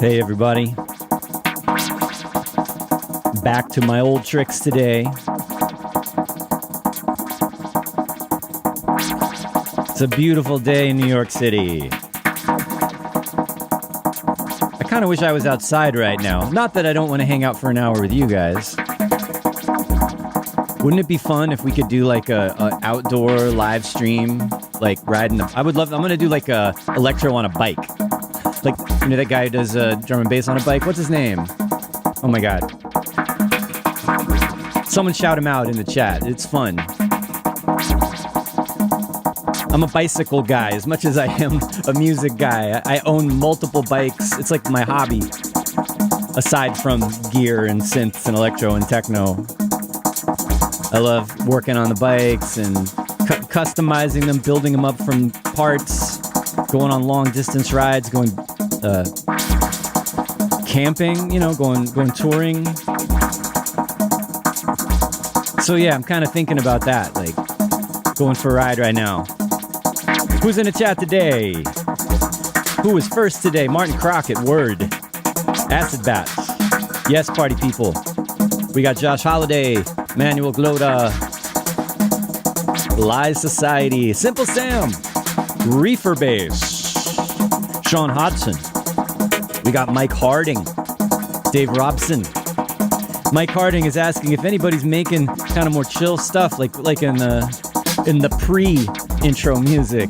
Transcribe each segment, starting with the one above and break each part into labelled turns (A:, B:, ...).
A: Hey everybody, back to my old tricks today. It's a beautiful day in New York City. I kind of wish I was outside right now. Not that I don't want to hang out for an hour with you guys. Wouldn't it be fun if we could do like a outdoor live stream, like riding I'm going to do like a Electro on a bike. Like, you know, that guy who does drum and bass on a bike. What's his name? Oh my God. Someone shout him out in the chat. It's fun. I'm a bicycle guy as much as I am a music guy. I own multiple bikes. It's like my hobby. Aside from gear and synths and electro and techno. I love working on the bikes and customizing them, building them up from parts, going on long distance rides, going camping, you know, going touring. So yeah, I'm kind of thinking about that, like going for a ride right now. Who's in the chat today? Who was first today? Martin Crockett, Word. Acid Bats. Yes, party people. We got Josh Holiday, Manuel Gloda, Live Society, Simple Sam, Reefer Bass, Sean Hodson. We got Mike Harding, Dave Robson. Mike Harding is asking if anybody's making kind of more chill stuff, like in the pre-intro music.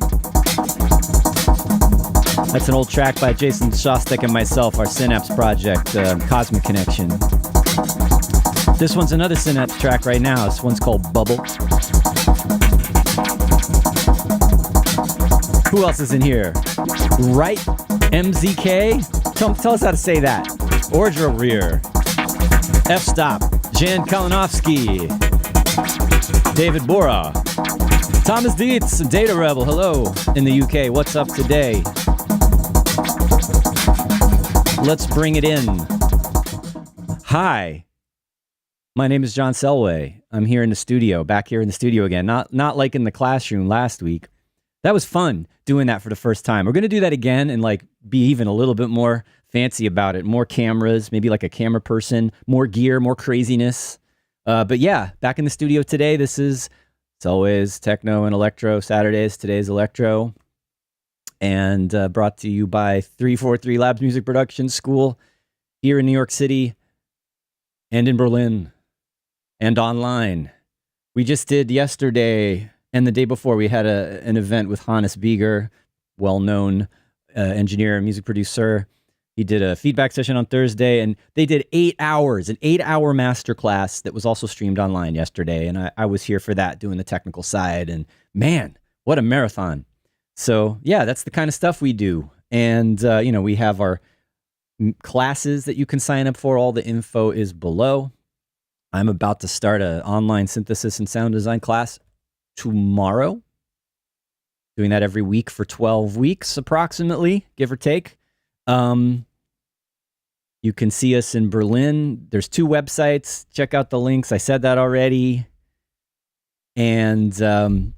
A: That's an old track by Jason Shostak and myself, our Synapse project, Cosmic Connection. This one's another Synapse track right now. This one's called Bubble. Who else is in here? Right MZK? Tell us how to say that. Ordra Rear. F-Stop. Jan Kalinowski. David Bora. Thomas Dietz. Data Rebel. Hello in the UK. What's up today? Let's bring it in. Hi. My name is John Selway. I'm here in the studio, back here in the studio again. Not like in the classroom last week. That was fun doing that for the first time. We're going to do that again and like be even a little bit more fancy about it. More cameras, maybe like a camera person, more gear, more craziness. But yeah, back in the studio today. This is Selway's Techno and Electro Saturdays. Today's Electro. And brought to you by 343 Labs Music Production School here in New York City and in Berlin. And online. We just did yesterday and the day before, we had an event with Hannes Bieger, well-known engineer and music producer. He did a feedback session on Thursday, and they did 8 hours, an 8-hour masterclass that was also streamed online yesterday. And I was here for that, doing the technical side. And man, what a marathon. So yeah, that's the kind of stuff we do. And, you know, we have our classes that you can sign up for. All the info is below. I'm about to start an online synthesis and sound design class tomorrow. Doing that every week for 12 weeks, approximately, give or take. You can see us in Berlin. There's 2 websites. Check out the links. I said that already. And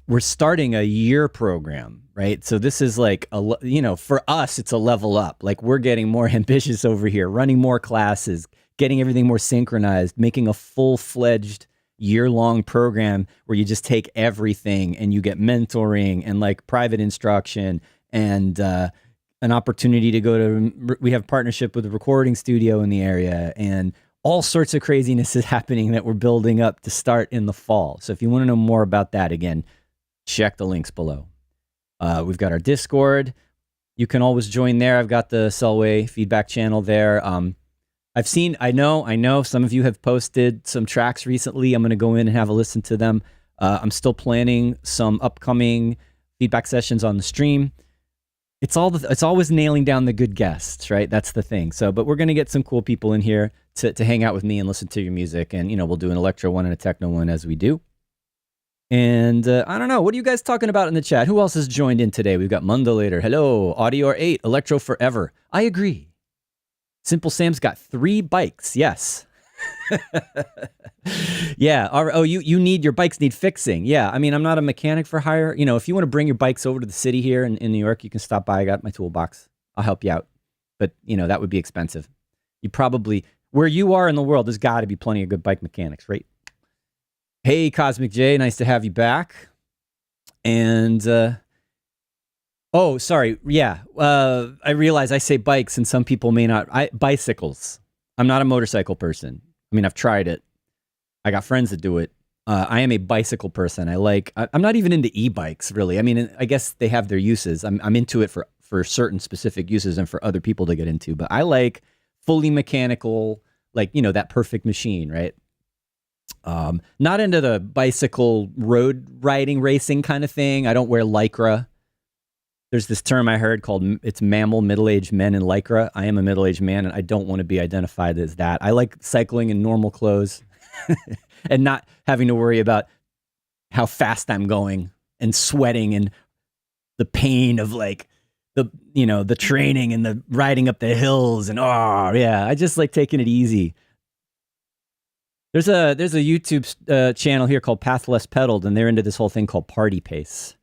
A: we're starting a year program, right? So this is like, you know, for us, it's a level up. Like we're getting more ambitious over here, running more classes, getting everything more synchronized, making a full-fledged year-long program where you just take everything and you get mentoring and like private instruction and an opportunity to go to, we have partnership with a recording studio in the area and all sorts of craziness is happening that we're building up to start in the fall. So if you want to know more about that, again, check the links below. We've got our Discord. You can always join there. I've got the Selway feedback channel there. I know some of you have posted some tracks recently. I'm going to go in and have a listen to them. I'm still planning some upcoming feedback sessions on the stream. It's always nailing down the good guests, right? That's the thing. So, but we're going to get some cool people in here to hang out with me and listen to your music. And, you know, we'll do an electro one and a techno one as we do. And I don't know. What are you guys talking about in the chat? Who else has joined in today? We've got Mundolator. Hello. Audio 8. Electro forever. I agree. Simple Sam's got 3 bikes. Yes. Yeah. Oh, you need, your bikes need fixing. Yeah. I mean, I'm not a mechanic for hire. You know, if you want to bring your bikes over to the city here in New York, you can stop by. I got my toolbox. I'll help you out. but that would be expensive. You probably, where you are in the world, there's got to be plenty of good bike mechanics, right? Hey, Cosmic J, nice to have you back. And oh, sorry, yeah, I realize I say bikes, and some people may not. Bicycles. I'm not a motorcycle person. I mean, I've tried it. I got friends that do it. I am a bicycle person. I'm not even into e-bikes, really. I mean, I guess they have their uses. I'm into it for certain specific uses and for other people to get into. But I like fully mechanical, like, that perfect machine, right? Not into the bicycle road riding racing kind of thing. I don't wear Lycra. There's this term I heard called, it's mammal middle-aged men in Lycra. I am a middle-aged man, and I don't want to be identified as that. I like cycling in normal clothes and not having to worry about how fast I'm going and sweating and the pain of like the training and the riding up the hills. And I just like taking it easy. There's a YouTube channel here called Path Less Pedaled, and they're into this whole thing called party pace.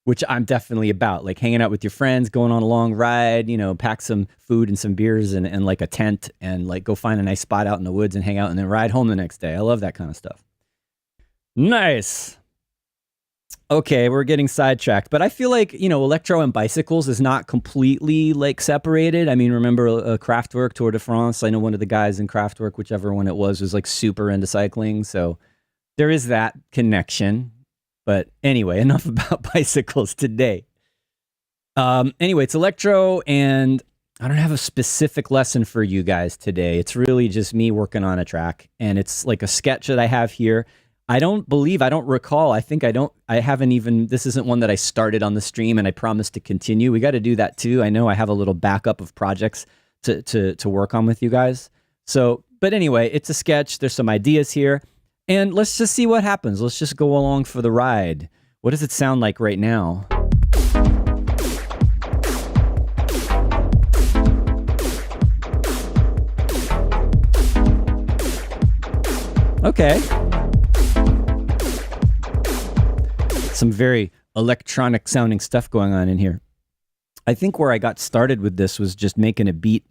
A: Which I'm definitely about, like hanging out with your friends, going on a long ride, pack some food and some beers and like a tent and like go find a nice spot out in the woods and hang out and then ride home the next day. I love that kind of stuff. Nice. Okay, we're getting sidetracked, but I feel like, electro and bicycles is not completely like separated. I mean, remember Kraftwerk, Tour de France? I know one of the guys in Kraftwerk, whichever one it was like super into cycling. So there is that connection. But anyway, enough about bicycles today. Anyway, it's electro, and I don't have a specific lesson for you guys today. It's really just me working on a track, and it's like a sketch that I have here. I don't recall. I haven't even, this isn't one that I started on the stream, and I promised to continue. We got to do that too. I know I have a little backup of projects to work on with you guys. So, but anyway, it's a sketch. There's some ideas here. And let's just see what happens. Let's just go along for the ride. What does it sound like right now? Okay. Some very electronic sounding stuff going on in here. I think where I got started with this was just making a beat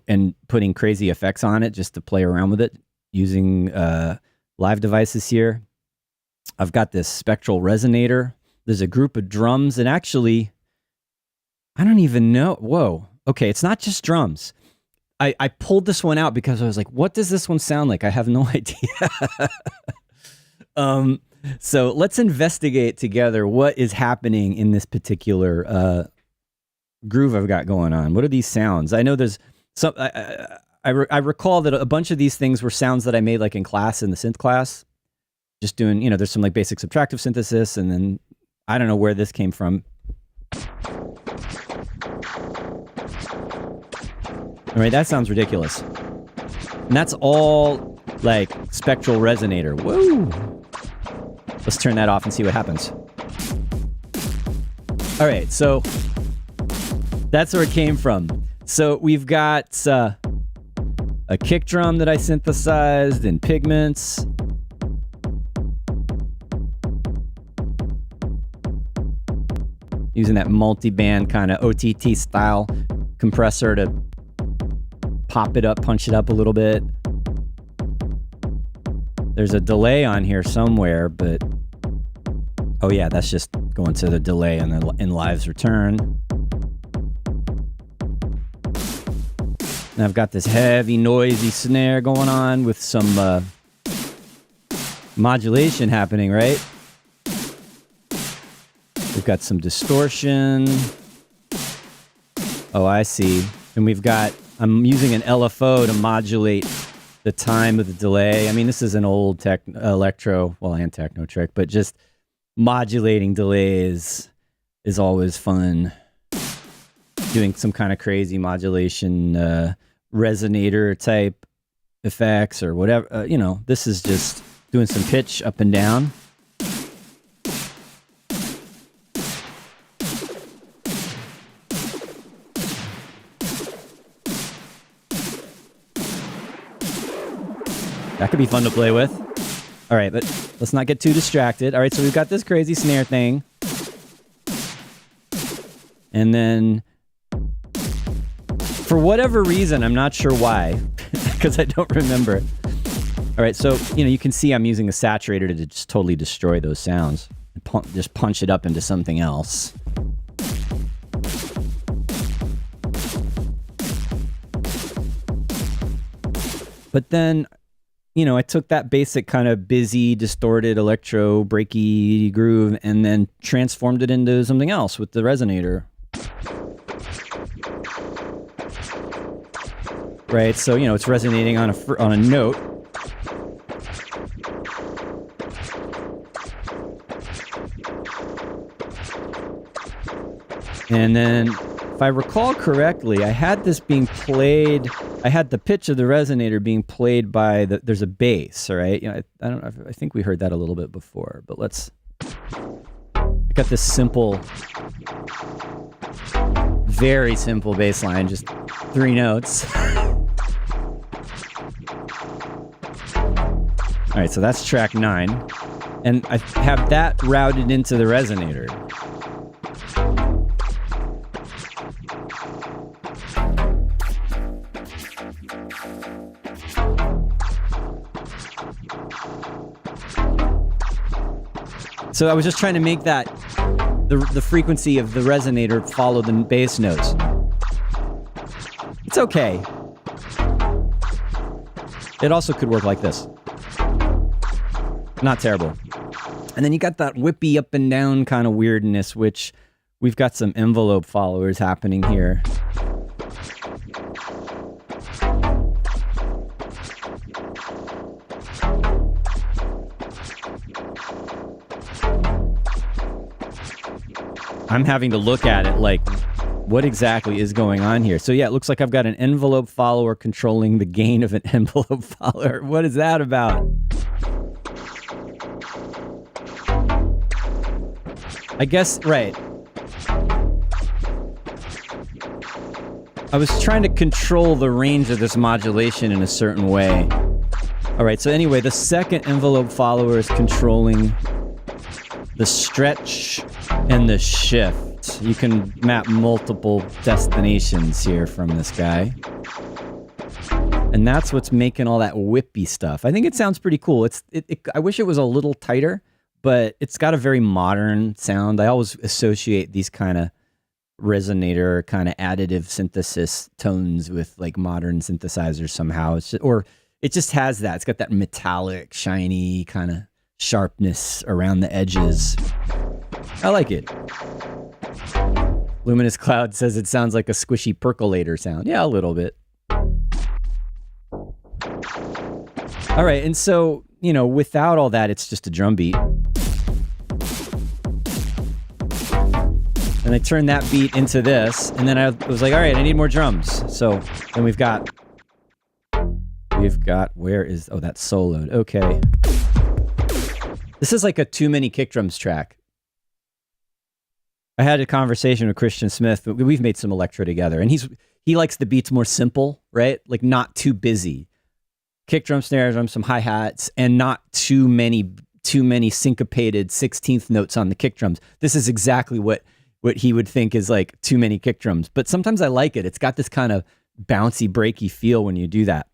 A: and putting crazy effects on it just to play around with it using live devices here. I've got this spectral resonator. There's a group of drums, and actually, I don't even know. Whoa. Okay, it's not just drums. I pulled this one out because I was like, what does this one sound like? I have no idea. So let's investigate together what is happening in this particular groove I've got going on. What are these sounds? I know there's some... I recall that a bunch of these things were sounds that I made like in class, in the synth class. Just doing, there's some like basic subtractive synthesis, and then I don't know where this came from. All right, that sounds ridiculous. And that's all like spectral resonator. Woo! Let's turn that off and see what happens. All right, so that's where it came from. So we've got a kick drum that I synthesized in Pigments. Using that multi-band kind of OTT style compressor to pop it up, punch it up a little bit. There's a delay on here somewhere, but oh yeah, that's just going to the delay and then in Live's return. And I've got this heavy, noisy snare going on with some modulation happening, right? We've got some distortion. Oh, I see. And I'm using an LFO to modulate the time of the delay. I mean, this is an old electro, and techno trick, but just modulating delays is always fun. Doing some kind of crazy modulation, resonator type effects or whatever. This is just doing some pitch up and down. That could be fun to play with. All right, but let's not get too distracted. All right, so we've got this crazy snare thing. And then For whatever reason, I'm not sure why, because I don't remember. All right, so, you can see I'm using a saturator to just totally destroy those sounds. Just punch it up into something else. But then, I took that basic kind of busy, distorted, electro, breaky groove and then transformed it into something else with the Resonator. Right, so, it's resonating on a note. And then, if I recall correctly, I had this being played. I had the pitch of the Resonator being played by there's a bass, right? I don't know. I think we heard that a little bit before, but I got this simple, very simple bass line, just 3 notes. All right, so that's track 9, and I have that routed into the Resonator. So I was just trying to make that the frequency of the Resonator follow the bass notes. It's okay. It also could work like this. Not terrible. And then you got that whippy up and down kind of weirdness, which we've got some envelope followers happening here. I'm having to look at it like, what exactly is going on here? So yeah, it looks like I've got an envelope follower controlling the gain of an envelope follower. What is that about? I guess, right. I was trying to control the range of this modulation in a certain way. All right, so anyway, the second envelope follower is controlling the stretch and the shift. You can map multiple destinations here from this guy. And that's what's making all that whippy stuff. I think it sounds pretty cool. I wish it was a little tighter, but it's got a very modern sound. I always associate these kind of Resonator kind of additive synthesis tones with like modern synthesizers somehow. It just has that. It's got that metallic, shiny kind of sharpness around the edges. I like it. Luminous Cloud says it sounds like a squishy percolator sound. Yeah, a little bit. All right, and so, without all that, it's just a drum beat. And I turned that beat into this, and then I was like, all right, I need more drums. So then we've got, where is, that's soloed. Okay. This is like a too many kick drums track. I had a conversation with Christian Smith. We've made some electro together, and he likes the beats more simple, right? Like not too busy. Kick drum, snare drum, some hi-hats, and not too many syncopated 16th notes on the kick drums. This is exactly what he would think is like too many kick drums. But sometimes I like it. It's got this kind of bouncy, breaky feel when you do that.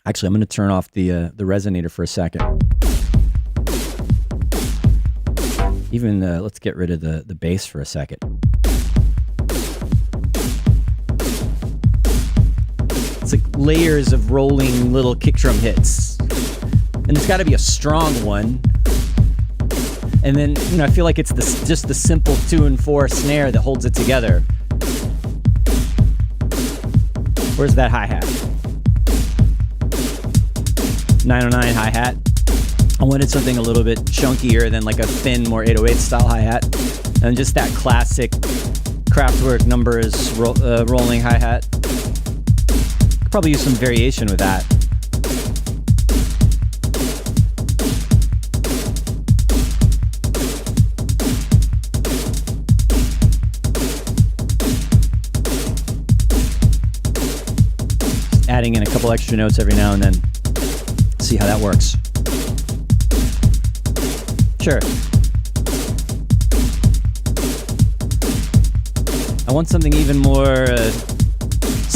A: Actually, I'm going to turn off the Resonator for a second. Even let's get rid of the bass for a second. It's like layers of rolling little kick drum hits. And it's got to be a strong one. And then, I feel like it's just the simple 2 and 4 snare that holds it together. Where's that hi-hat? 909 hi-hat. I wanted something a little bit chunkier than like a thin, more 808 style hi-hat. And just that classic Kraftwerk numbers rolling hi-hat. Could probably use some variation with that. Just adding in a couple extra notes every now and then. See how that works. Sure. I want something even more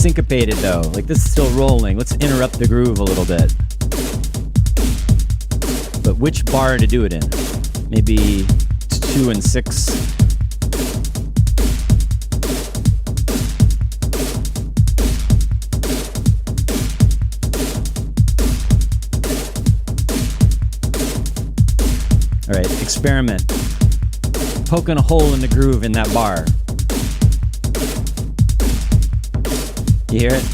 A: syncopated though. Like this is still rolling. Let's interrupt the groove a little bit. But which bar to do it in? Maybe 2 and 6. All right, experiment. Poking a hole in the groove in that bar. You hear it?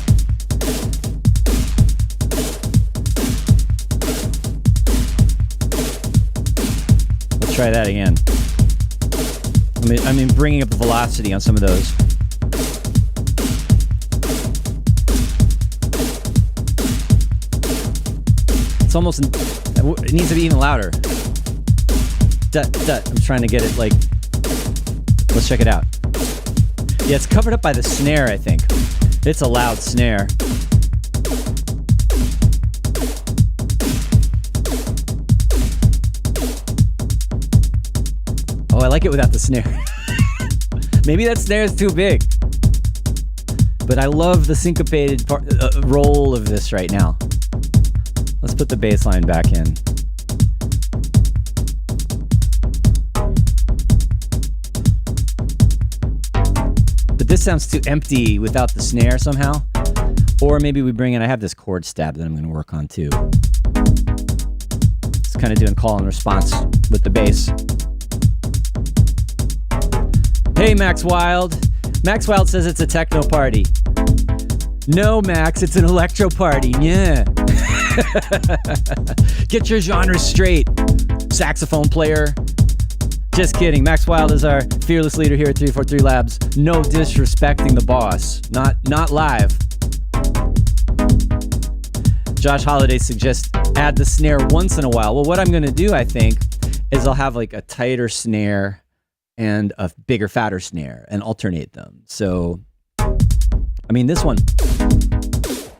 A: Let's try that again. I mean, bringing up the velocity on some of those. It's almost, it needs to be even louder. I'm trying to get it like, let's check it out. Yeah, it's covered up by the snare, I think. It's a loud snare. Oh, I like it without the snare. Maybe that snare is too big. But I love the syncopated roll of this right now. Let's put the bass line back in. This sounds too empty without the snare somehow. Or maybe we bring in, I have this chord stab that I'm going to work on too. It's kind of doing call and response with the bass. Hey, Max Wild. Max Wild says it's a techno party. No, Max, it's an electro party. Yeah. Get your genres straight, saxophone player. Just kidding. Max Wild is our fearless leader here at 343 Labs. No disrespecting the boss. Not live. Josh Holiday suggests add the snare once in a while. Well, what I'm going to do, I think, is I'll have like a tighter snare and a bigger, fatter snare and alternate them. So, I mean, this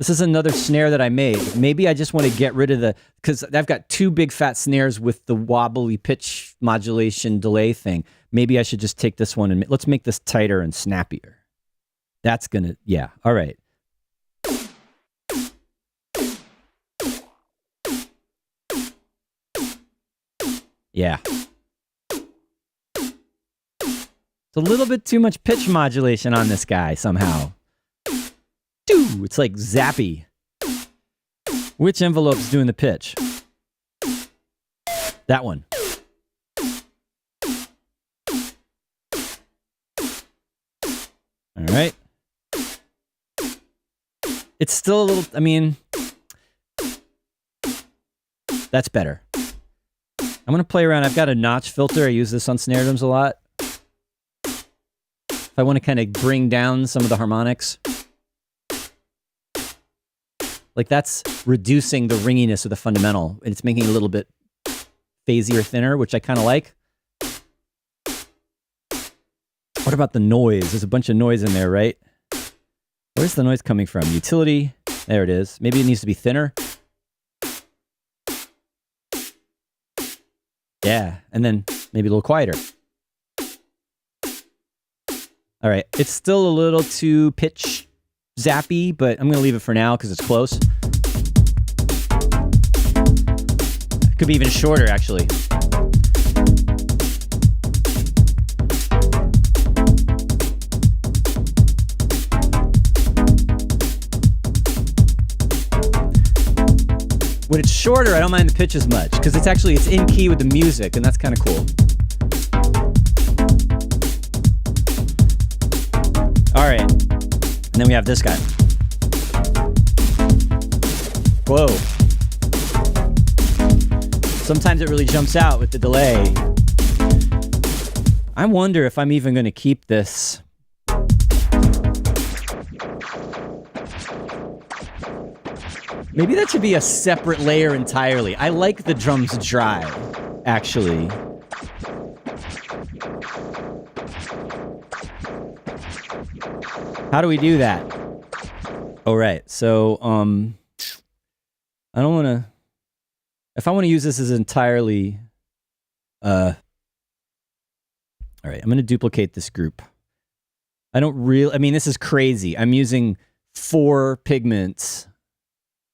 A: is another snare that I made. Maybe I just want to get rid of because I've got 2 big fat snares with the wobbly pitch modulation delay thing. Maybe I should just take this one and let's make this tighter and snappier. That's gonna, yeah, all right. Yeah. It's a little bit too much pitch modulation on this guy somehow. Dude, it's like zappy. Which envelope's doing the pitch? That one. All right. It's still a little, I mean, that's better. I'm going to play around. I've got a notch filter. I use this on snare drums a lot. If I want to kind of bring down some of the harmonics. Like that's reducing the ringiness of the fundamental, and it's making it a little bit phasier, thinner, which I kind of like. What about the noise? There's a bunch of noise in there, right? Where's the noise coming from? Utility. There it is. Maybe it needs to be thinner. Yeah, and then maybe a little quieter. All right, it's still a little too pitch zappy, but I'm going to leave it for now because it's close. It could be even shorter, actually. When it's shorter, I don't mind the pitch as much because it's in key with the music, and that's kind of cool. All right, and then we have this guy. Whoa. Sometimes it really jumps out with the delay. I wonder if I'm even going to keep this. Maybe that should be a separate layer entirely. I like the drums dry, actually. How do we do that? All right, so I don't want to. If I want to use this as entirely, all right, I'm going to duplicate this group. I mean, this is crazy. I'm using 4 pigments.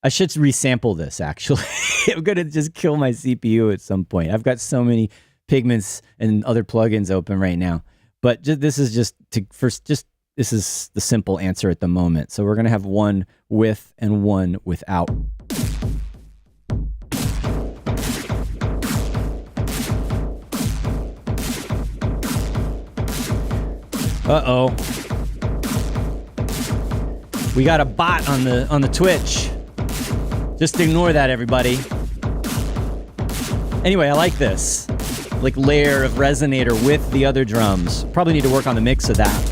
A: I should resample this, actually. I'm going to just kill my CPU at some point. I've got so many pigments and other plugins open right now. But this is this is the simple answer at the moment. So we're going to have one with and one without. Uh-oh. We got a bot on the Twitch. Just ignore that, everybody. Anyway, I like this. Like layer of resonator with the other drums. Probably need to work on the mix of that.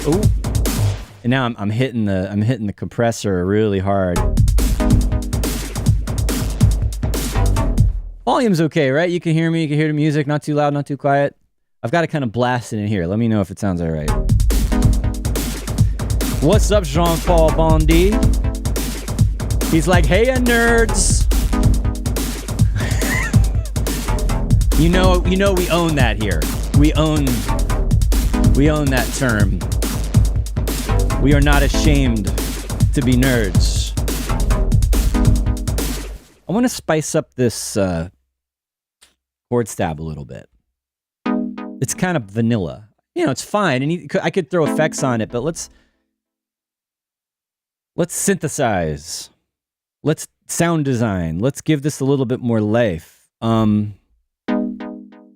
A: Ooh. And now I'm hitting the compressor really hard. Volume's okay, right? You can hear me, you can hear the music, not too loud, not too quiet. I've got to kind of blast it in here. Let me know if it sounds all right. What's up, Jean-Paul Bondy? He's like, hey, nerds. you know, we own that here. We own that term. We are not ashamed to be nerds. I want to spice up this chord stab a little bit. It's kind of vanilla. You know, it's fine. And I could throw effects on it, but let's synthesize. Let's sound design. Let's give this a little bit more life.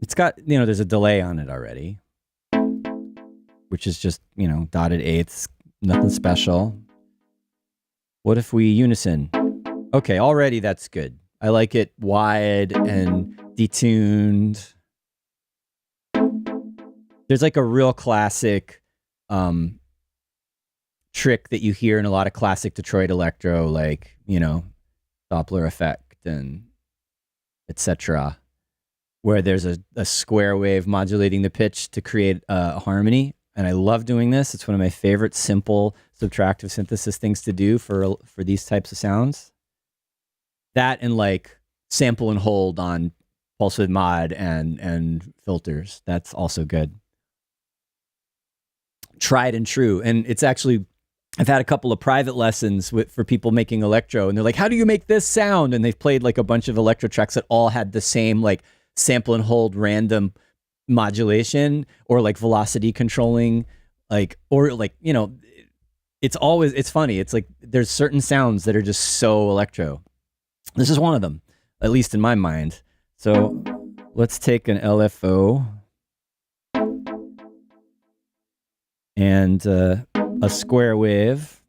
A: It's got, there's a delay on it already, which is just, dotted eighths, nothing special. What if we unison? Okay, already that's good. I like it wide and detuned. There's like a real classic trick that you hear in a lot of classic Detroit electro, like, Doppler effect and etc., where there's a square wave modulating the pitch to create a harmony. And I love doing this. It's one of my favorite simple subtractive synthesis things to do for these types of sounds. That and like sample and hold on pulse width mod and filters. That's also good. Tried and true. And it's actually, I've had a couple of private lessons for people making electro, and they're like, how do you make this sound? And they've played like a bunch of electro tracks that all had the same like sample and hold random modulation or like velocity controlling, it's funny. It's like there's certain sounds that are just so electro. This is one of them, at least in my mind. So let's take an LFO and a square wave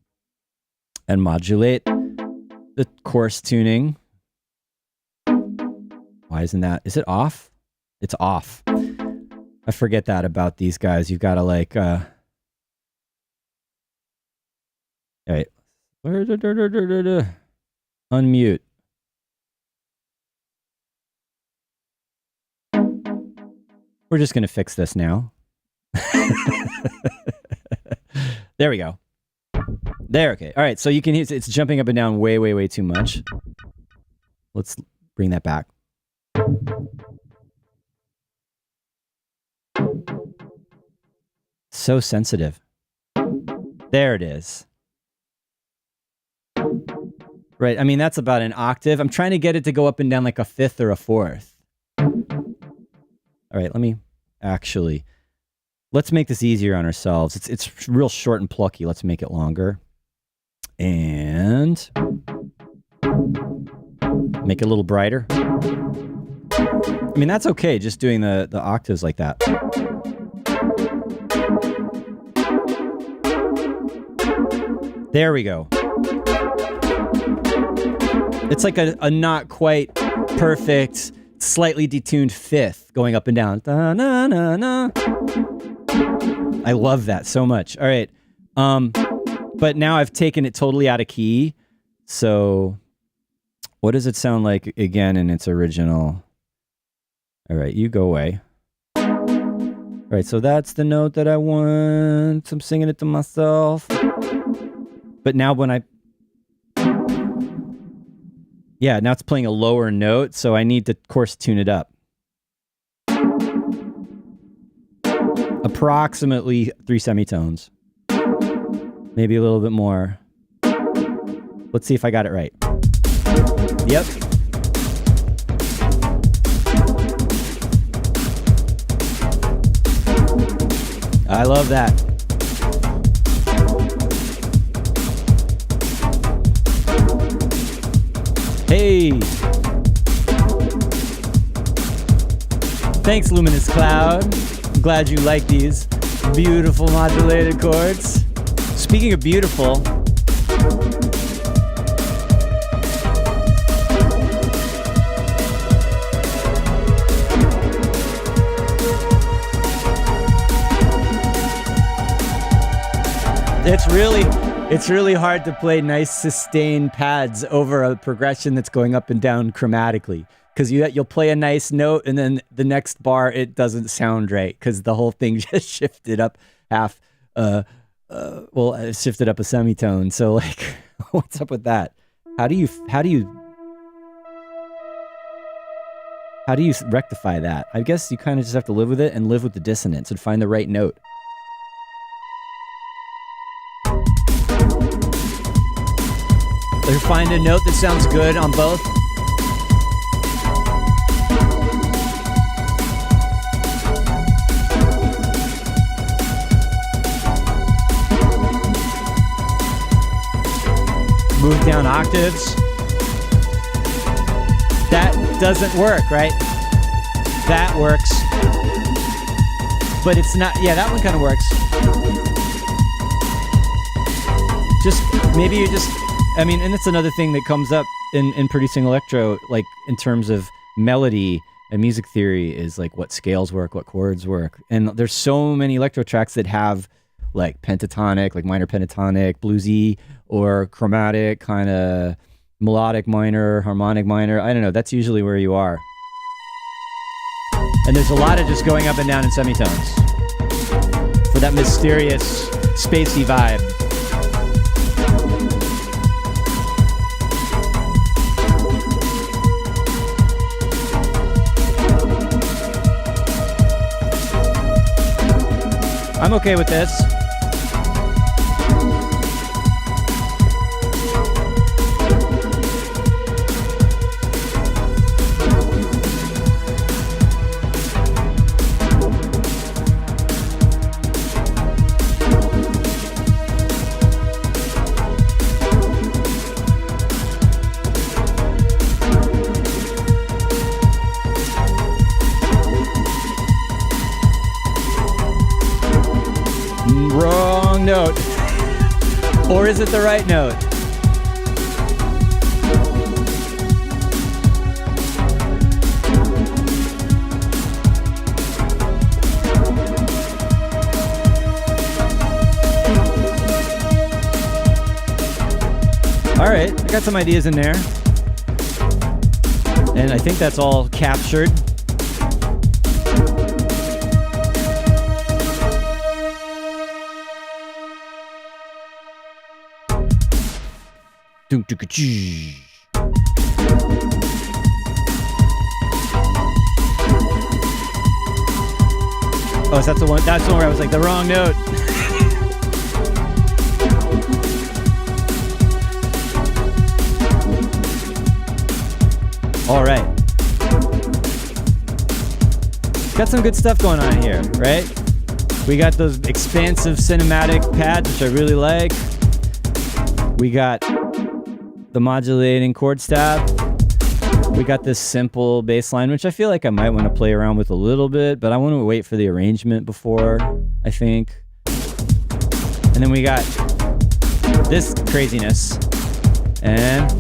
A: and modulate the coarse tuning. Why isn't that? Is it off? It's off. I forget that about these guys. You've got to like, all right. Unmute. We're just going to fix this now. There we go. There, okay. All right, so you can hear it's jumping up and down way, way, way too much. Let's bring that back. So sensitive. There it is. Right, I mean, that's about an octave. I'm trying to get it to go up and down like a fifth or a fourth. All right, let's make this easier on ourselves. It's real short and plucky. Let's make it longer. And make it a little brighter. I mean, that's okay, just doing the octaves like that. There we go. It's like a not quite perfect, slightly detuned fifth going up and down. Da, na, na, na. I love that so much. All right. But now I've taken it totally out of key. So what does it sound like again in its original? All right, you go away. All right, so that's the note that I want. I'm singing it to myself. But now when now it's playing a lower note, so I need to coarse tune it up. Approximately 3 semitones. Maybe a little bit more. Let's see if I got it right. Yep. I love that. Hey. Thanks, Luminous Cloud. I'm glad you like these beautiful modulated chords. Speaking of beautiful, it's really hard to play nice sustained pads over a progression that's going up and down chromatically, because you'll play a nice note and then the next bar it doesn't sound right because the whole thing just shifted up half. It shifted up a semitone. So like, what's up with that? How do you rectify that? I guess you kind of just have to live with it and live with the dissonance and find the right note. Or find a note that sounds good on both. Move down octaves. That doesn't work, right? That works. But it's not, yeah, that one kind of works. And that's another thing that comes up in producing electro, like in terms of melody and music theory, is like what scales work, what chords work. And there's so many electro tracks that have like pentatonic, like minor pentatonic, bluesy, or chromatic, kind of melodic minor, harmonic minor. I don't know. That's usually where you are. And there's a lot of just going up and down in semitones for that mysterious, spacey vibe. I'm okay with this. Wrong note. Or is it the right note? All right, I got some ideas in there. And I think that's all captured. Oh, is that the one? That's the one where I was like, the wrong note. All right. Got some good stuff going on here, right? We got those expansive cinematic pads, which I really like. We got the modulating chord stab. We got this simple bass line, which I feel like I might want to play around with a little bit, but I want to wait for the arrangement before, I think. And then we got this craziness. And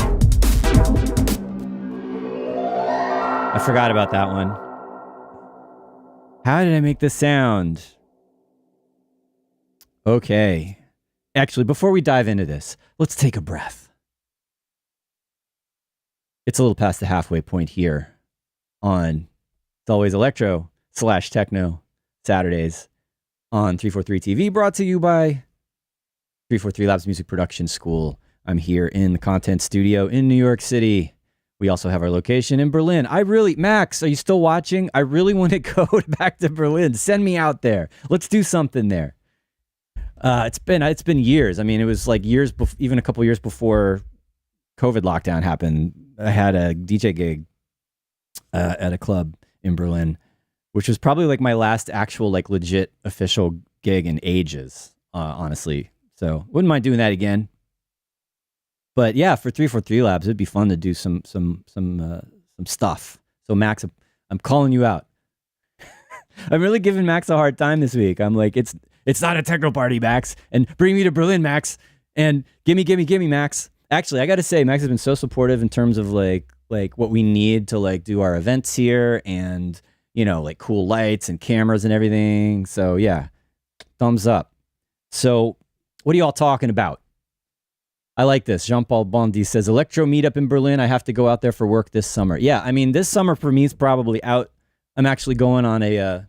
A: I forgot about that one. How did I make this sound? Okay. Actually, before we dive into this, let's take a breath. It's a little past the halfway point here on It's Always Electro / Techno Saturdays on 343 TV, brought to you by 343 Labs Music Production School. I'm here in the Content Studio in New York City. We also have our location in Berlin. Max, are you still watching? I really want to go back to Berlin. Send me out there. Let's do something there. It's been years. I mean, it was like years, even a couple years before COVID lockdown happened. I had a DJ gig at a club in Berlin, which was probably like my last actual like legit official gig in ages, honestly. So wouldn't mind doing that again. But yeah, for 343 Labs, it'd be fun to do some stuff. So Max, I'm calling you out. I'm really giving Max a hard time this week. I'm like, it's not a techno party, Max, and bring me to Berlin, Max, and gimme, Max. Actually, I got to say, Max has been so supportive in terms of like what we need to like do our events here, and you know, like cool lights and cameras and everything. So yeah, thumbs up. So what are y'all talking about? I like this. Jean-Paul Bondi says, Electro meetup in Berlin. I have to go out there for work this summer. Yeah, I mean, this summer for me is probably out. I'm actually going on a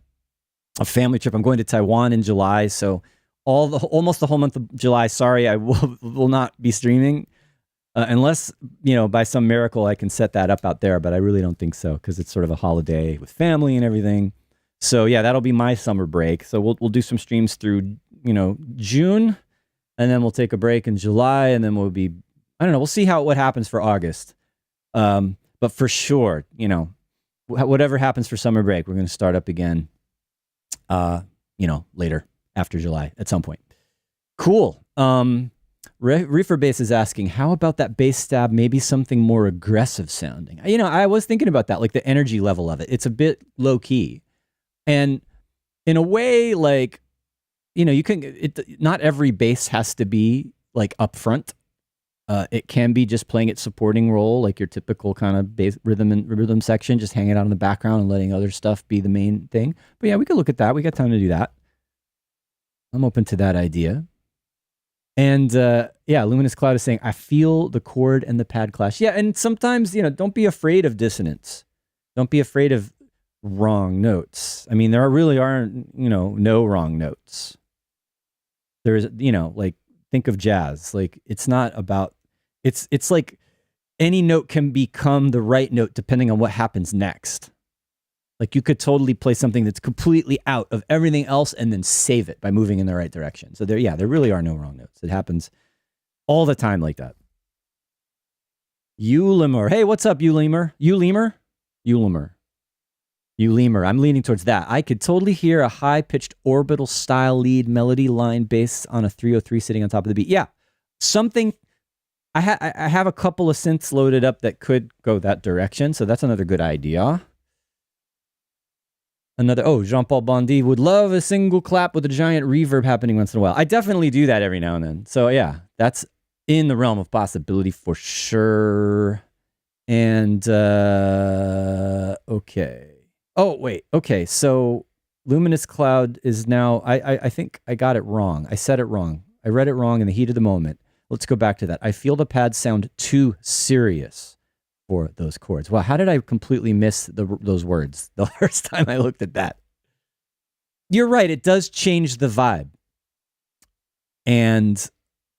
A: family trip. I'm going to Taiwan in July, so almost the whole month of July. Sorry, I will not be streaming unless, you know, by some miracle I can set that up out there. But I really don't think so, because it's sort of a holiday with family and everything. So yeah, that'll be my summer break. So we'll do some streams through, you know, June, and then we'll take a break in July, and then we'll see what happens for August. But for sure, you know, whatever happens for summer break, we're going to start up again, you know, later after July at some point. Cool. Reefer Bass is asking, how about that bass stab, maybe something more aggressive sounding? You know, I was thinking about that, like the energy level of it. It's a bit low key. And in a way, like, you know, not every bass has to be like up front. It can be just playing its supporting role, like your typical kind of bass rhythm section, just hanging out in the background and letting other stuff be the main thing. But yeah, we could look at that. We got time to do that. I'm open to that idea. And yeah, Luminous Cloud is saying, I feel the chord and the pad clash. Yeah, and sometimes, you know, don't be afraid of dissonance. Don't be afraid of wrong notes. I mean, there really aren't, you know, no wrong notes. There's, you know, like, think of jazz. Like, it's not about, it's like any note can become the right note depending on what happens next. Like, you could totally play something that's completely out of everything else and then save it by moving in the right direction. So there really are no wrong notes. It happens all the time like that. Eulimer. Hey, what's up, Eulimer? Eulimer. I'm leaning towards that. I could totally hear a high-pitched orbital style lead melody line bass on a 303 sitting on top of the beat. Yeah, something. I have a couple of synths loaded up that could go that direction, so that's another good idea. Jean-Paul Bondi would love a single clap with a giant reverb happening once in a while. I definitely do that every now and then. So yeah, that's in the realm of possibility for sure. And okay. Oh, wait. Okay, so Luminous Cloud is now, I think I got it wrong. I said it wrong. I read it wrong in the heat of the moment. Let's go back to that. I feel the pads sound too serious for those chords. Well, how did I completely miss those words the first time I looked at that? You're right. It does change the vibe. And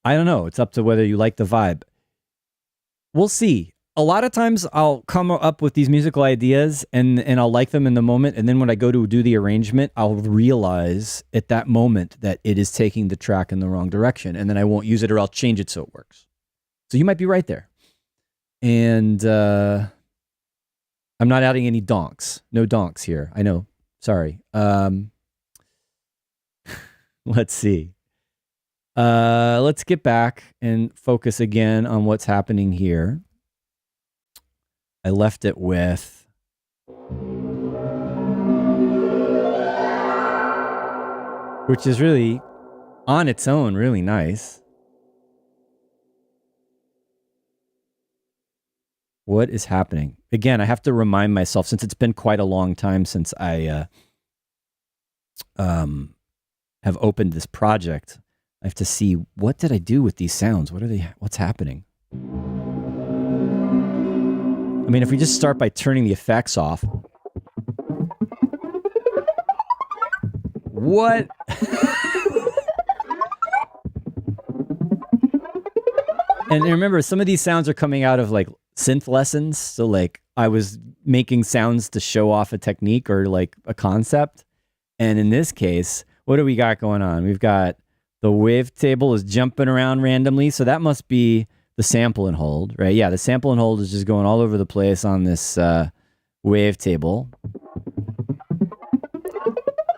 A: I don't know. It's up to whether you like the vibe. We'll see. A lot of times I'll come up with these musical ideas and I'll like them in the moment. And then when I go to do the arrangement, I'll realize at that moment that it is taking the track in the wrong direction. And then I won't use it, or I'll change it so it works. So you might be right there. And I'm not adding any donks. No donks here. I know. Sorry. Let's see. Let's get back and focus again on what's happening here. I left it with which is really on its own really nice. What is happening? Again, I have to remind myself, since it's been quite a long time since I have opened this project. I have to see, what did I do with these sounds? What's happening? I mean, if we just start by turning the effects off. What? And remember, some of these sounds are coming out of like synth lessons. So like I was making sounds to show off a technique or like a concept. And in this case, what do we got going on? We've got The wavetable is jumping around randomly, so that must be the sample and hold, right? Yeah, the sample and hold is just going all over the place on this wavetable.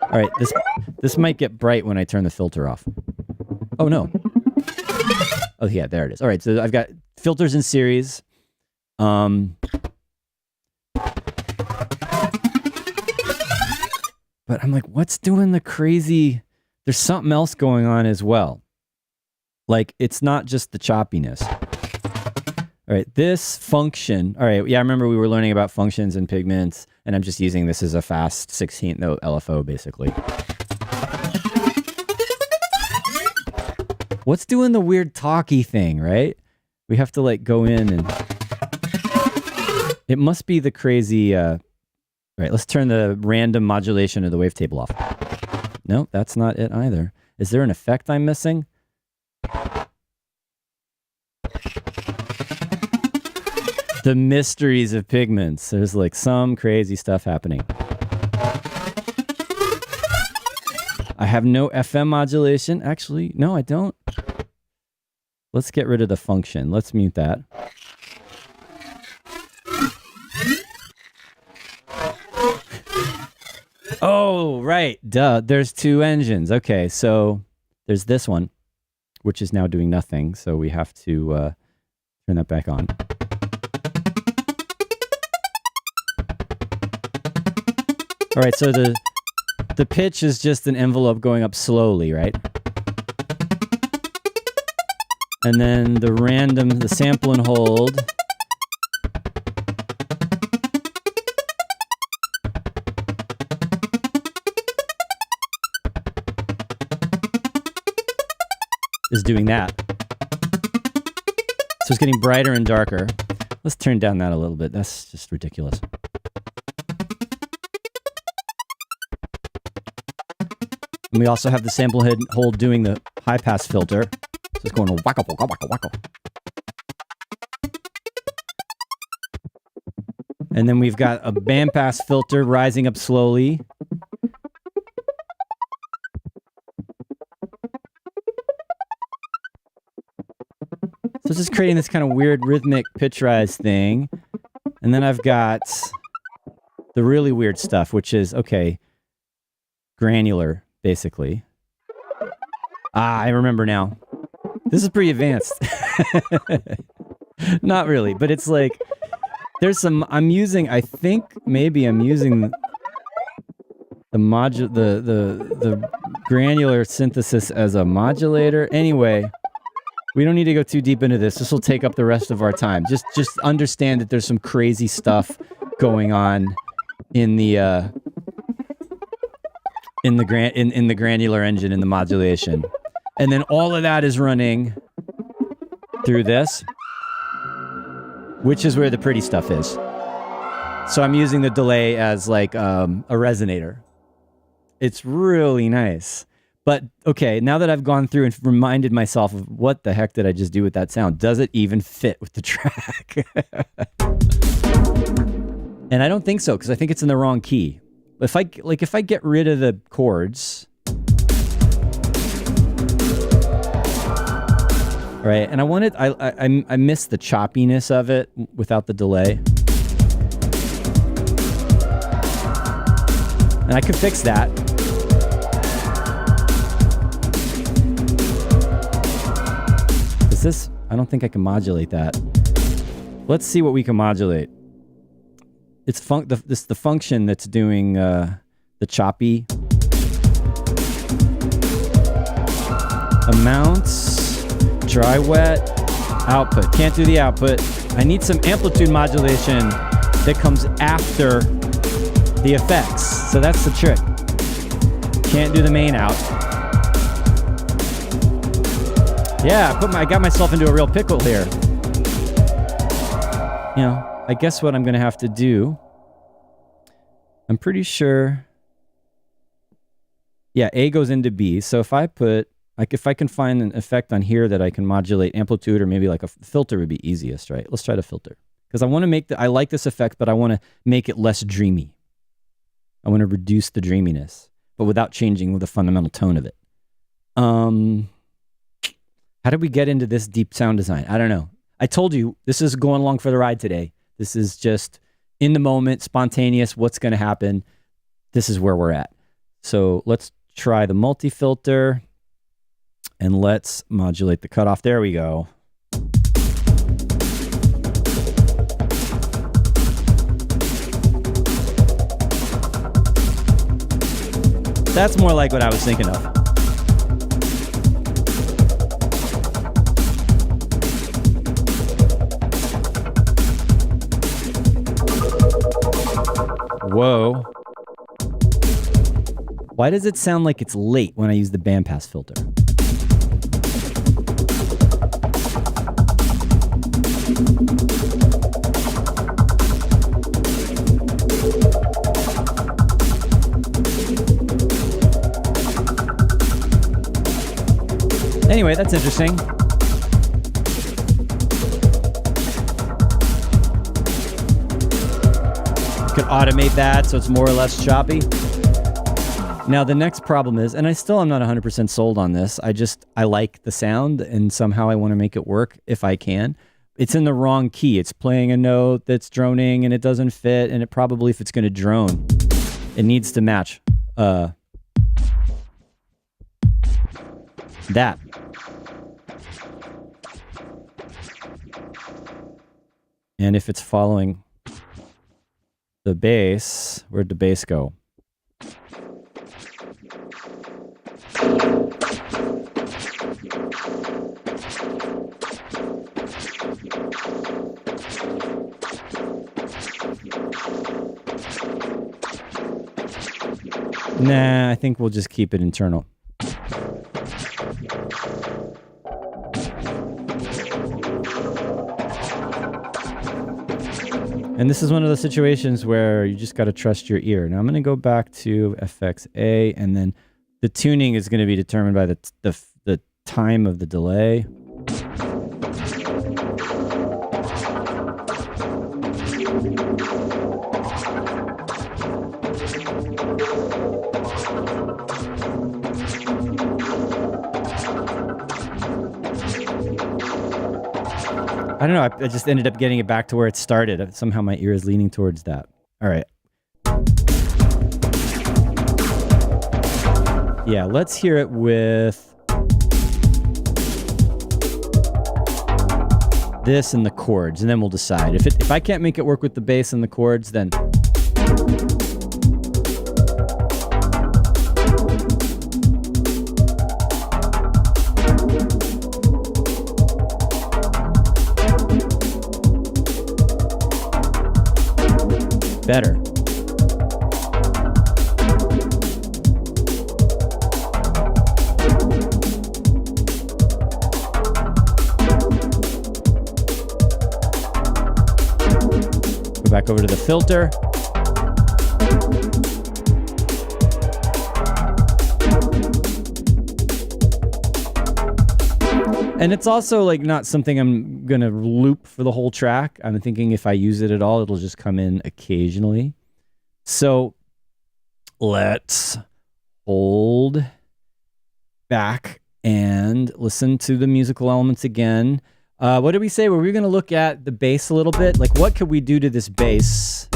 A: All right, this might get bright when I turn the filter off. Oh, no. Oh, yeah, there it is. All right, so I've got filters in series. But I'm like, what's doing the crazy... There's something else going on as well. Like, it's not just the choppiness. All right, this function. All right, yeah, I remember we were learning about functions and pigments, and I'm just using this as a fast 16th note LFO, basically. What's doing the weird talky thing, right? We have to, like, go in and... It must be the crazy... All right, let's turn the random modulation of the wavetable off. No, that's not it either. Is there an effect I'm missing? The mysteries of pigments. There's like some crazy stuff happening. I have no FM modulation. Actually, no, I don't. Let's get rid of the function. Let's mute that. Oh, right. Duh. There's two engines. Okay, so there's this one, which is now doing nothing. So we have to turn that back on. All right, so the pitch is just an envelope going up slowly, right? And then the sample and hold. Is doing that. So it's getting brighter and darker. Let's turn down that a little bit. That's just ridiculous. And we also have the sample head hold doing the high pass filter. So it's going wacko wacko wacko wacko. And then we've got a bandpass filter rising up slowly. So it's just creating this kind of weird rhythmic pitch rise thing. And then I've got the really weird stuff, which is, okay, granular, basically. Ah, I remember now. This is pretty advanced. Not really, but it's like, there's some, I think maybe I'm using the granular synthesis as a modulator. Anyway, we don't need to go too deep into this. This will take up the rest of our time. Just understand that there's some crazy stuff going on in the granular engine, in the modulation. And then all of that is running through this, which is where the pretty stuff is. So I'm using the delay as like a resonator. It's really nice. But, okay, now that I've gone through and reminded myself of what the heck did I just do with that sound, does it even fit with the track? And I don't think so, because I think it's in the wrong key. If I get rid of the chords, right, and I miss the choppiness of it without the delay. And I could fix that. I don't think I can modulate that. Let's see what we can modulate. It's the function that's doing the choppy. Amounts, dry wet, output. Can't do the output. I need some amplitude modulation that comes after the effects. So that's the trick. Can't do the main out. Yeah, I got myself into a real pickle here. You know, I guess what I'm going to have to do, I'm pretty sure, yeah, A goes into B. So if I can find an effect on here that I can modulate amplitude, or maybe like a filter would be easiest, right? Let's try to filter. Because I want to I like this effect, but I want to make it less dreamy. I want to reduce the dreaminess, but without changing the fundamental tone of it. How did we get into this deep sound design? I don't know. I told you, this is going along for the ride today. This is just in the moment, spontaneous, what's going to happen. This is where we're at. So let's try the multi-filter and let's modulate the cutoff. There we go. That's more like what I was thinking of. Whoa. Why does it sound like it's late when I use the bandpass filter? Anyway, that's interesting. Could automate that so it's more or less choppy. Now the next problem is, and I still am not 100% sold on this, I like the sound and somehow I want to make it work if I can. It's in the wrong key. It's playing a note that's droning and it doesn't fit, and it probably, if it's going to drone, it needs to match that. And if it's following the bass, where'd the bass go? Nah, I think we'll just keep it internal. And this is one of the situations where you just got to trust your ear. Now I'm going to go back to FXA, and then the tuning is going to be determined by the time of the delay. I don't know. I just ended up getting it back to where it started. Somehow my ear is leaning towards that. All right. Yeah, let's hear it with this and the chords, and then we'll decide. If I can't make it work with the bass and the chords, then better. Go back over to the filter. And it's also like not something I'm going to loop for the whole track. I'm thinking if I use it at all, it'll just come in occasionally. So let's hold back and listen to the musical elements again. What did we say? Were we going to look at the bass a little bit? Like, what could we do to this bass?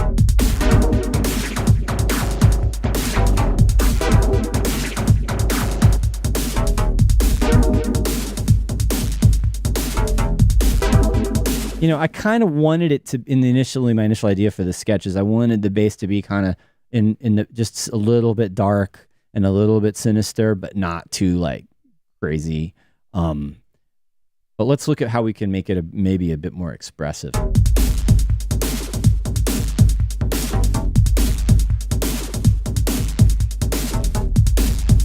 A: You know, I kind of wanted it to, my initial idea for the sketch is I wanted the bass to be kind of just a little bit dark and a little bit sinister, but not too like crazy. But let's look at how we can make it maybe a bit more expressive.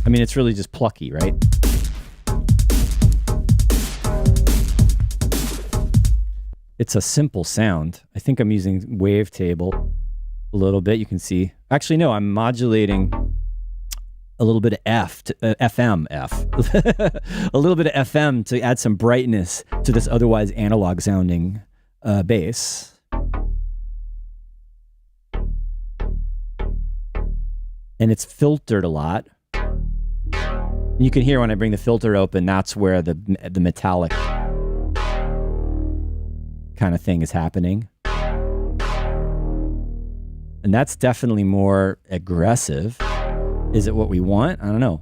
A: I mean, it's really just plucky, right? It's a simple sound. I think I'm using wavetable a little bit. You can see. Actually, no, I'm modulating a little bit of FM, a little bit of FM to add some brightness to this otherwise analog sounding bass. And it's filtered a lot. You can hear when I bring the filter open, that's where the metallic kind of thing is happening. And that's definitely more aggressive. Is it what we want? I don't know.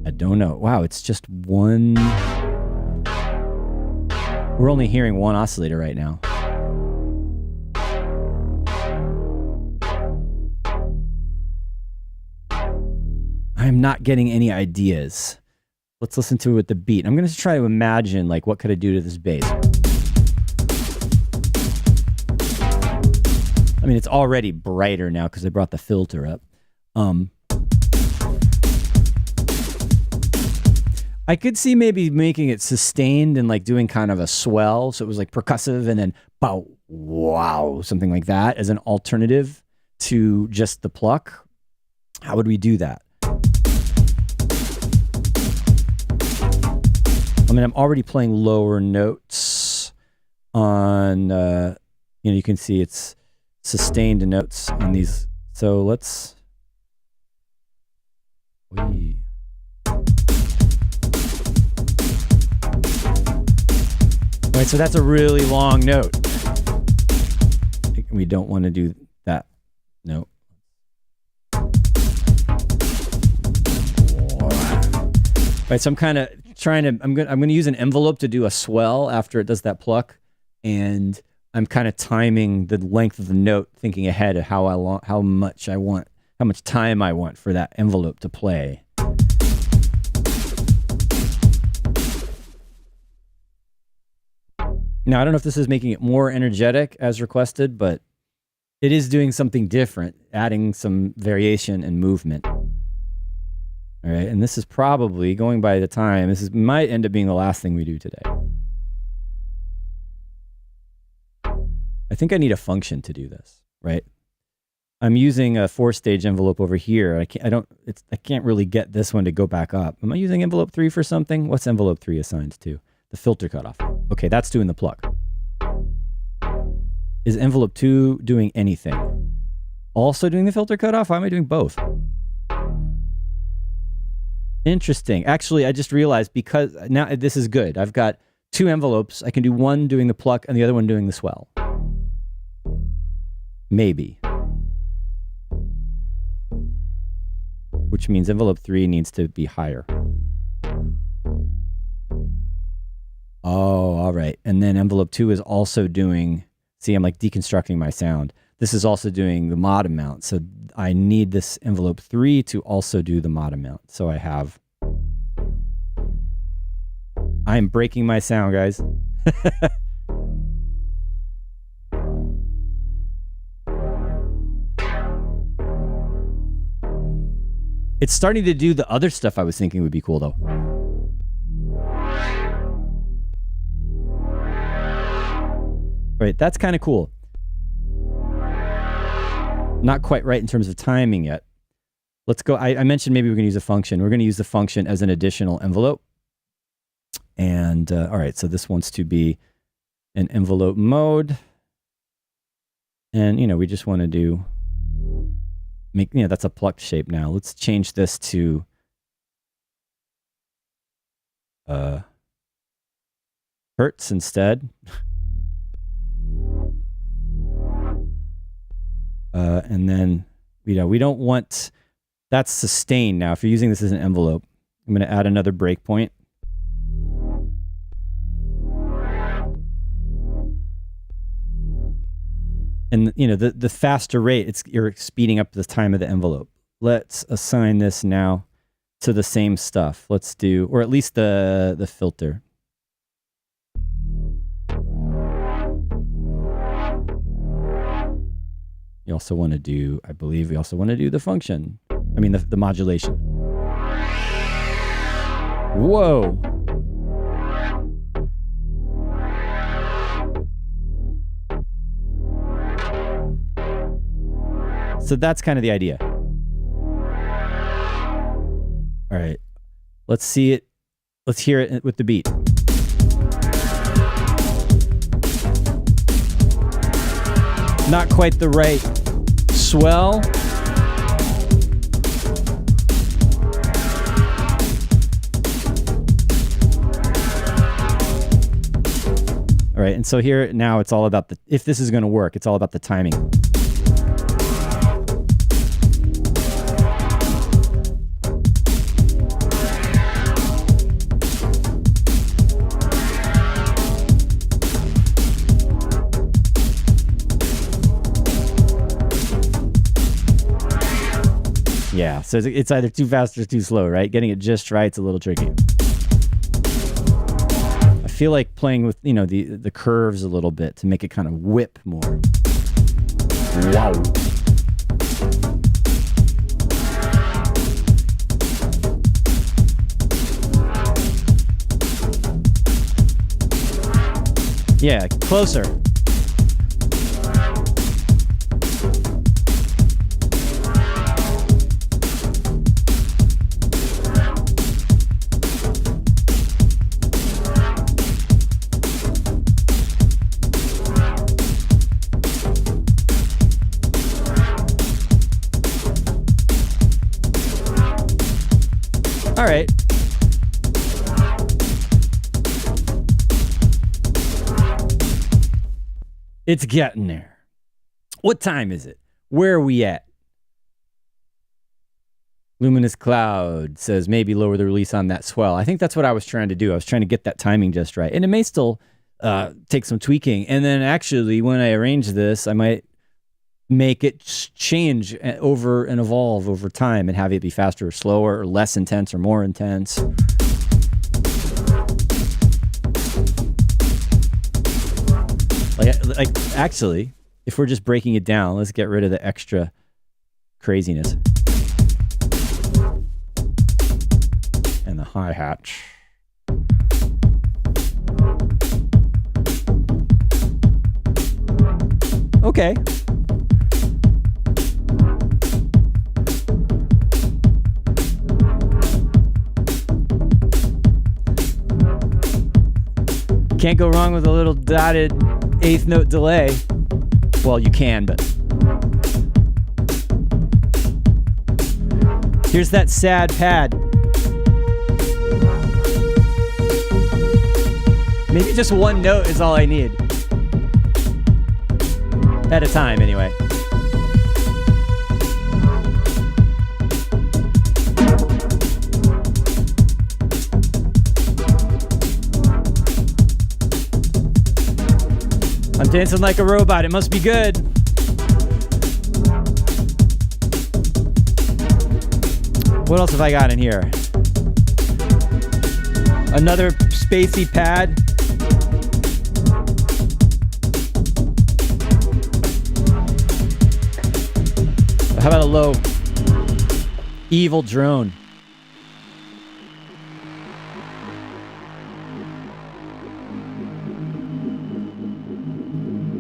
A: I don't know. Wow, it's just one. We're only hearing one oscillator right now. I'm not getting any ideas. Let's listen to it with the beat. I'm going to try to imagine, like, what could I do to this bass? I mean, it's already brighter now because I brought the filter up. I could see maybe making it sustained and like doing kind of a swell. So it was like percussive and then bow, wow, something like that as an alternative to just the pluck. How would we do that? I mean, I'm already playing lower notes on, you can see it's sustained notes on these. So let's, Right, so that's a really long note. We don't want to do that. No. Right, so I'm kind of trying to, I'm going to use an envelope to do a swell after it does that pluck, and I'm kind of timing the length of the note, thinking ahead of how much time I want for that envelope to play. Now, I don't know if this is making it more energetic as requested, but it is doing something different, adding some variation and movement. All right, and this is probably, going by the time, might end up being the last thing we do today. I think I need a function to do this, right? I'm using a 4-stage envelope over here. I can't really get this one to go back up. Am I using envelope 3 for something? What's envelope 3 assigned to? The filter cutoff. Okay, that's doing the pluck. Is envelope 2 doing anything? Also doing the filter cutoff? Why am I doing both? Interesting. Actually, I just realized, because now this is good. I've got 2 envelopes. I can do one doing the pluck and the other one doing the swell. Maybe. Which means envelope 3 needs to be higher. Oh, all right. And then envelope 2 is also doing, see, I'm like deconstructing my sound. This is also doing the mod amount. So I need this envelope 3 to also do the mod amount. So I'm breaking my sound, guys. It's starting to do the other stuff I was thinking would be cool, though. Right, that's kind of cool. Not quite right in terms of timing yet. Let's go. I mentioned maybe we're going to use a function. We're going to use the function as an additional envelope. And all right, so this wants to be an envelope mode. And, we just want to that's a plucked shape now. Let's change this to hertz instead. And then, we don't want, that's sustained now. If you're using this as an envelope, I'm going to add another breakpoint. And, the faster rate, you're speeding up the time of the envelope. Let's assign this now to the same stuff. Let's do, or at least the filter. You also want to do, I believe we also want to do the function. I mean, the modulation. Whoa. So that's kind of the idea. All right. Let's see it. Let's hear it with the beat. Not quite the right swell. All right, and so here now it's all about if this is going to work, it's all about the timing. Yeah, so it's either too fast or too slow, right? Getting it just right's a little tricky. I feel like playing with, the curves a little bit to make it kind of whip more. Wow. Yeah, closer. All right. It's getting there. What time is it? Where are we at? Luminous Cloud says maybe lower the release on that swell. I think that's what I was trying to do. I was trying to get that timing just right. And it may still take some tweaking. And then actually, when I arrange this, I might make it change over and evolve over time and have it be faster or slower or less intense or more intense. Like actually, if we're just breaking it down, let's get rid of the extra craziness. And the hi-hat. Okay. Can't go wrong with a little dotted eighth note delay. Well, you can, but here's that sad pad. Maybe just one note is all I need. At a time, anyway. I'm dancing like a robot. It must be good. What else have I got in here? Another spacey pad. How about a low evil drone?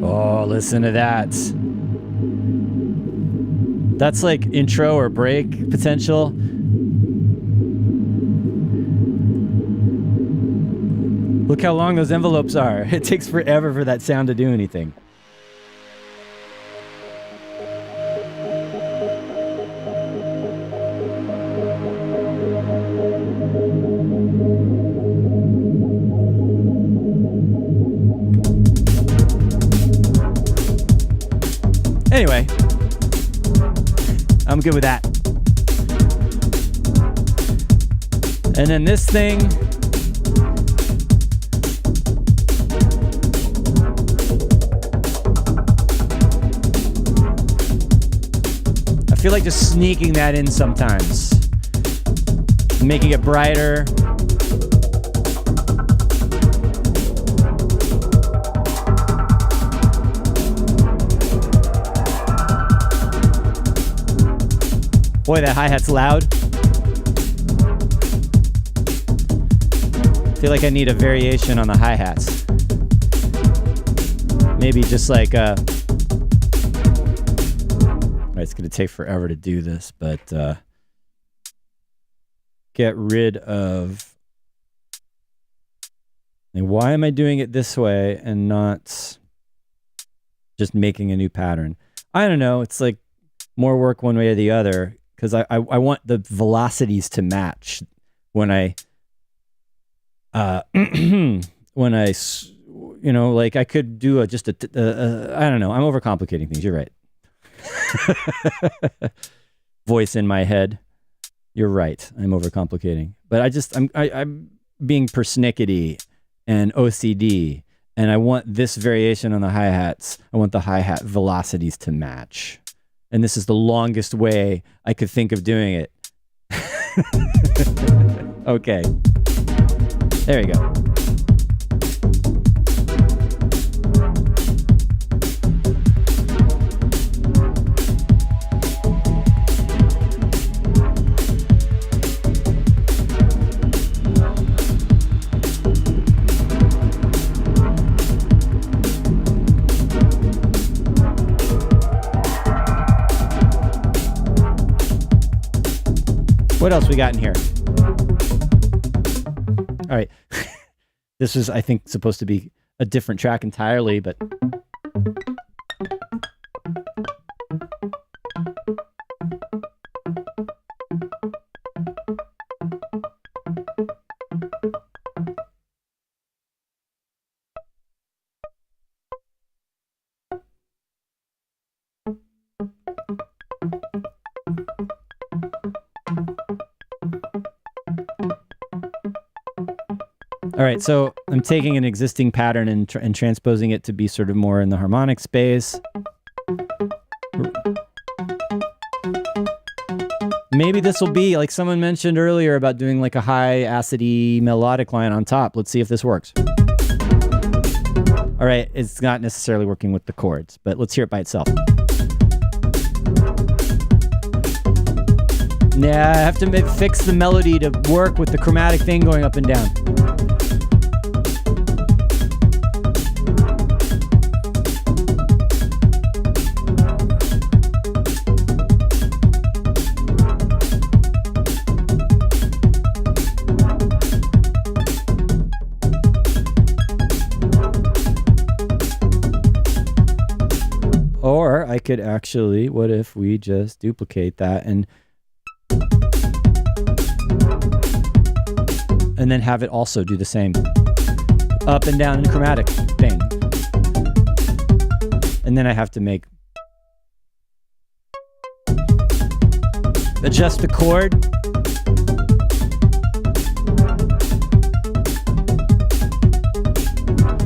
A: Oh, listen to that. That's like intro or break potential. Look how long those envelopes are. It takes forever for that sound to do anything. Anyway, I'm good with that. And then this thing, I feel like just sneaking that in sometimes, making it brighter. Boy, that hi-hat's loud. I feel like I need a variation on the hi-hats. Maybe just like it's going to take forever to do this, but get rid of... And why am I doing it this way and not just making a new pattern? I don't know. It's like more work one way or the other. Because I want the velocities to match when I like I could do I don't know. I'm overcomplicating things. You're right. Voice in my head. You're right. I'm overcomplicating. But I'm being persnickety and OCD, and I want this variation on the hi-hats. I want the hi-hat velocities to match. And this is the longest way I could think of doing it. Okay. There you go. What else we got in here? All right. This is, I think, supposed to be a different track entirely, but... All right, so I'm taking an existing pattern and transposing it to be sort of more in the harmonic space. Maybe this will be, like someone mentioned earlier about doing like a high acidy melodic line on top. Let's see if this works. All right, it's not necessarily working with the chords, but let's hear it by itself. Yeah, I have to fix the melody to work with the chromatic thing going up and down. Or I could actually, what if we just duplicate that and then have it also do the same up and down in chromatic thing. And then I have to adjust the chord.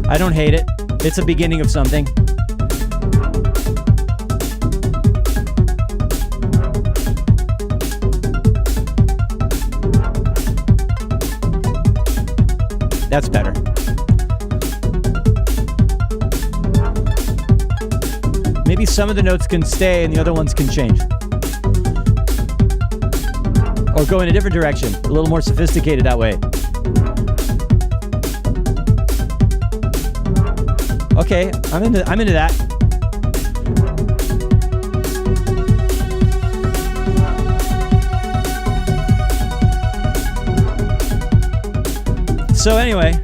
A: I don't hate it. It's a beginning of something. That's better. Maybe some of the notes can stay and the other ones can change. Or go in a different direction, a little more sophisticated that way. Okay, I'm into that. So anyway,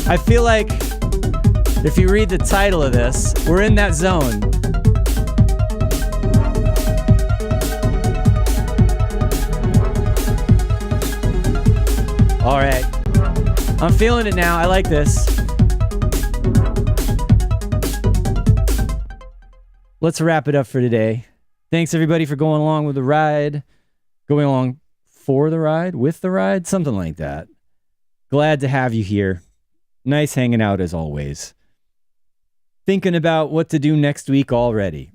A: I feel like if you read the title of this, we're in that zone. All right, I'm feeling it now. I like this. Let's wrap it up for today. Thanks everybody for going along with the ride, going along for the ride, with the ride, something like that. Glad to have you here. Nice hanging out as always. Thinking about what to do next week already.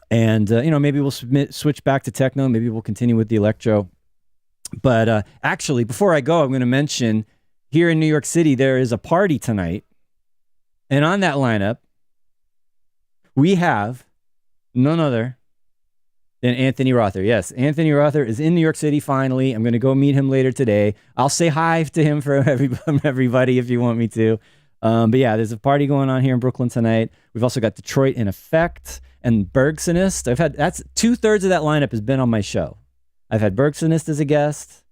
A: And, maybe we'll switch back to techno. Maybe we'll continue with the electro. But actually, before I go, I'm going to mention here in New York City, there is a party tonight. And on that lineup, we have none other than Anthony Rother. Yes, Anthony Rother is in New York City finally. I'm going to go meet him later today. I'll say hi to him from everybody if you want me to. But yeah, there's a party going on here in Brooklyn tonight. We've also got Detroit in Effect and Bergsonist. That's 2/3 of that lineup has been on my show. I've had Bergsonist as a guest,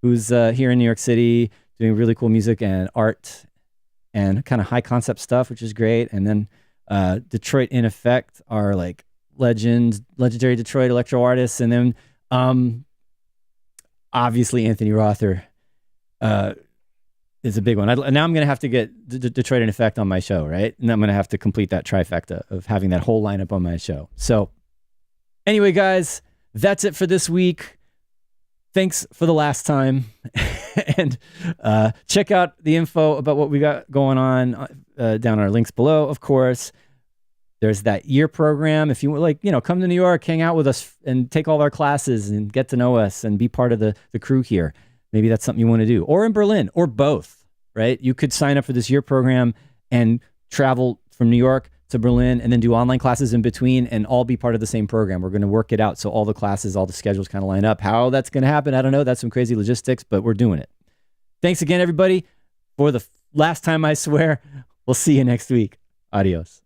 A: who's here in New York City doing really cool music and art and kind of high concept stuff, which is great. And then Detroit in Effect are like legendary Detroit electro artists, and then obviously Anthony Rother is a big one. Now I'm going to have to get Detroit in Effect on my show, right? And I'm going to have to complete that trifecta of having that whole lineup on my show. So anyway, guys, that's it for this week. Thanks for the last time. And check out the info about what we got going on down our links below, of course. There's that year program. If you like, come to New York, hang out with us and take all our classes and get to know us and be part of the crew here. Maybe that's something you want to do. Or in Berlin, or both, right? You could sign up for this year program and travel from New York to Berlin and then do online classes in between and all be part of the same program. We're going to work it out so all the classes, all the schedules kind of line up. How that's going to happen, I don't know. That's some crazy logistics, but we're doing it. Thanks again, everybody. For the last time, I swear. We'll see you next week. Adios.